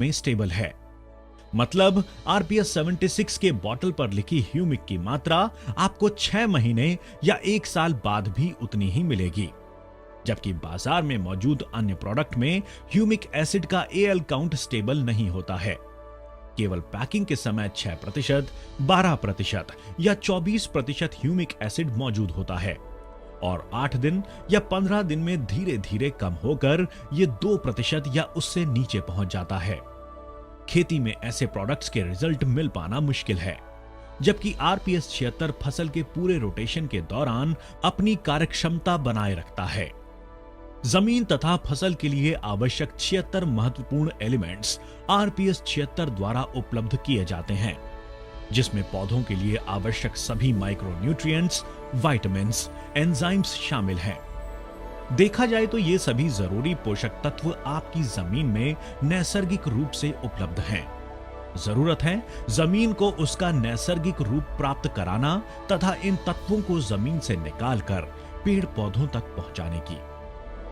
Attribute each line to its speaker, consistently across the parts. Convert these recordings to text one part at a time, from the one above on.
Speaker 1: में स्टेबल है। मतलब आरपीएस 76 के बॉटल पर लिखी ह्यूमिक की मात्रा आपको 6 महीने या 1 साल बाद भी उतनी ही मिलेगी, जबकि बाजार में मौजूद अन्य प्रोडक्ट में ह्यूमिक एसिड का एएल काउंट स्टेबल नहीं होता है। केवल पैकिंग के समय 6%, 12% या 24% ह्यूमिक एसिड मौजूद होता है और 8 दिन या 15 दिन में धीरे धीरे कम होकर यह 2% या उससे नीचे पहुंच जाता है। खेती में ऐसे प्रोडक्ट्स के रिजल्ट मिल पाना मुश्किल है, जबकि आरपीएस 76 फसल के पूरे रोटेशन के दौरान अपनी कार्यक्षमता बनाए रखता है। जमीन तथा फसल के लिए आवश्यक 76 महत्वपूर्ण एलिमेंट्स आरपीएस 76 द्वारा उपलब्ध किए जाते हैं, जिसमें पौधों के लिए आवश्यक सभी माइक्रोन्यूट्रिएंट्स, विटामिन्स, एंजाइम्स शामिल हैं। देखा जाए तो ये सभी जरूरी पोषक तत्व आपकी जमीन में नैसर्गिक रूप से उपलब्ध हैं। जरूरत है जमीन को उसका नैसर्गिक रूप प्राप्त कराना तथा इन तत्वों को जमीन से निकालकर पेड़ पौधों तक पहुंचाने की।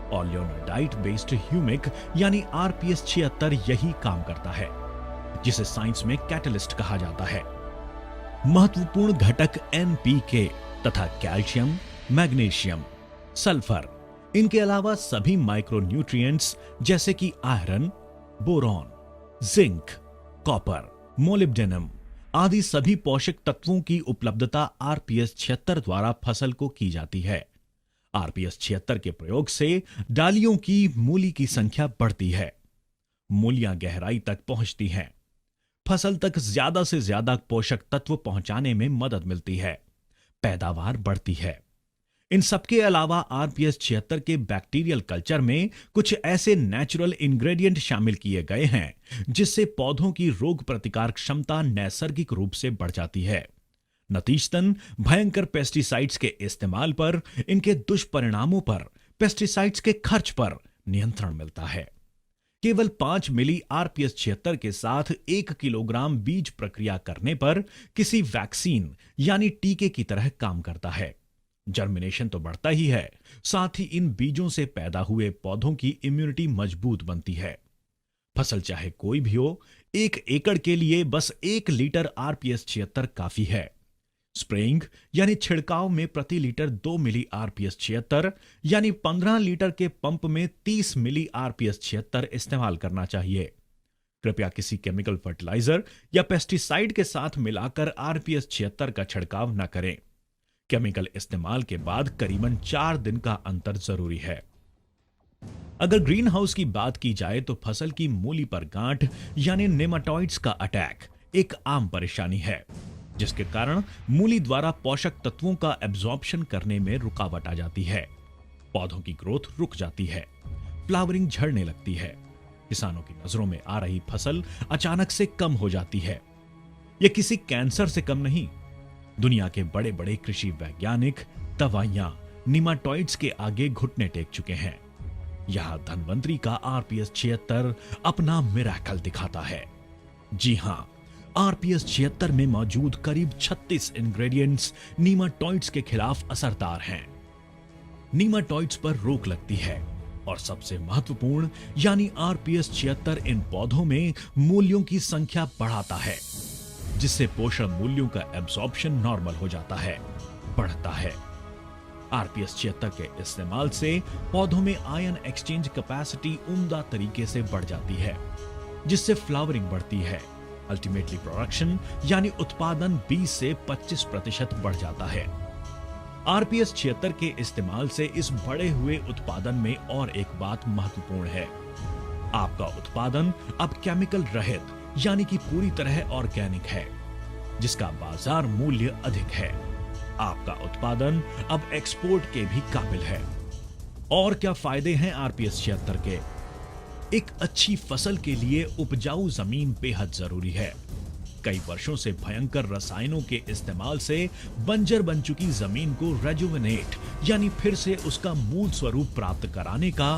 Speaker 1: और लियोनार्डाइट बेस्ड ह्यूमिक यानी आरपीएस 76 यही काम करता है, जिसे साइंस में कैटलिस्ट कहा जाता है। महत्वपूर्ण घटक एनपीके तथा कैल्शियम, मैग्नीशियम, सल्फर, इनके अलावा सभी माइक्रोन्यूट्रिएंट्स जैसे कि iron, boron, zinc, copper, molybdenum आदि सभी पोषक तत्वों की उपलब्धता आरपीएस 76 द्वारा फसल को की जाती है। आरपीएस 76 के प्रयोग से डालियों की मूली की संख्या बढ़ती है, मूलियां गहराई तक पहुंचती हैं, फसल तक ज्यादा से ज्यादा पोषक तत्व पहुंचाने में मदद मिलती है, पैदावार बढ़ती है। इन सबके अलावा आरपीएस 76 के बैक्टीरियल कल्चर में कुछ ऐसे नेचुरल इंग्रेडिएंट शामिल किए गए हैं जिससे पौधों की रोग प्रतिकार क्षमता नैसर्गिक रूप से बढ़ जाती है। नतीजतन भयंकर पेस्टिसाइड्स के इस्तेमाल पर, इनके दुष्परिणामों पर, पेस्टिसाइड्स के खर्च पर नियंत्रण मिलता है। केवल 5 मिली आरपीएस 76 के साथ 1 किलोग्राम बीज प्रक्रिया करने पर किसी वैक्सीन यानी टीके की तरह काम करता है। जर्मिनेशन तो बढ़ता ही है, साथ ही इन बीजों से पैदा हुए पौधों की इम्यूनिटी मजबूत बनती है। फसल चाहे कोई भी हो, 1 एकड़ के लिए बस 1 लीटर आरपीएस 76 काफी है। स्प्रेइंग यानी छिड़काव में प्रति लीटर 2 मिली आरपीएस 76 यानी 15 लीटर के पंप में 30 मिली आरपीएस 76 इस्तेमाल करना चाहिए। कृपया किसी केमिकल फर्टिलाइजर या पेस्टिसाइड के साथ मिलाकर आरपीएस 76 का छिड़काव न करें। केमिकल इस्तेमाल के बाद करीबन 4 दिन का अंतर जरूरी है। अगर ग्रीन हाउस की बात की जाए तो फसल की मूली पर गांठ यानी नेमाटोइड्स का अटैक एक आम परेशानी है, जिसके कारण मूली द्वारा पोषक तत्वों का एब्जॉर्प्शन करने में रुकावट आ जाती है। पौधों की ग्रोथ रुक जाती है, फ्लावरिंग झड़ने लगती है, किसानों की नजरों में आ रही फसल अचानक से कम हो जाती है। यह किसी कैंसर से कम नहीं। दुनिया के बड़े बड़े कृषि वैज्ञानिक दवाइयां निमाटोइड्स के आगे घुटने टेक चुके हैं। यहां धनवंतरी का आरपीएस 76 अपना मिरेकल दिखाता है। जी हां, आरपीएस 76 में मौजूद करीब 36 इंग्रेडिएंट्स नीमाटोइड्स के खिलाफ असरदार हैं। नीमाटोइड्स पर रोक लगती है और सबसे महत्वपूर्ण यानी आरपीएस 76 इन पौधों में मूल्यों की संख्या बढ़ाता है, जिससे पोषण मूल्यों का एब्जॉर्प्शन नॉर्मल हो जाता है, बढ़ता है। आरपीएस 76 के इस्तेमाल से पौधों में आयन एक्सचेंज कैपेसिटी उम्दा तरीके से बढ़ जाती है, जिससे फ्लावरिंग बढ़ती है। अल्टीमेटली प्रोडक्शन यानी उत्पादन 20 से 25% बढ़ जाता है। आरपीएस 76 के इस्तेमाल से इस बढ़े हुए उत्पादन में और एक बात महत्वपूर्ण है। आपका उत्पादन अब केमिकल रहित यानी कि पूरी तरह ऑर्गेनिक है, जिसका बाजार मूल्य अधिक है। आपका उत्पादन अब एक्सपोर्ट के भी काबिल है। और क्या फायदे हैं आरपीएस 76 के? एक अच्छी फसल के लिए उपजाऊ जमीन बेहद जरूरी है। कई वर्षों से भयंकर रसायनों के इस्तेमाल से बंजर बन चुकी जमीन को रेजुवेनेट यानी फिर से उसका मूल स्वरूप प्राप्त कराने का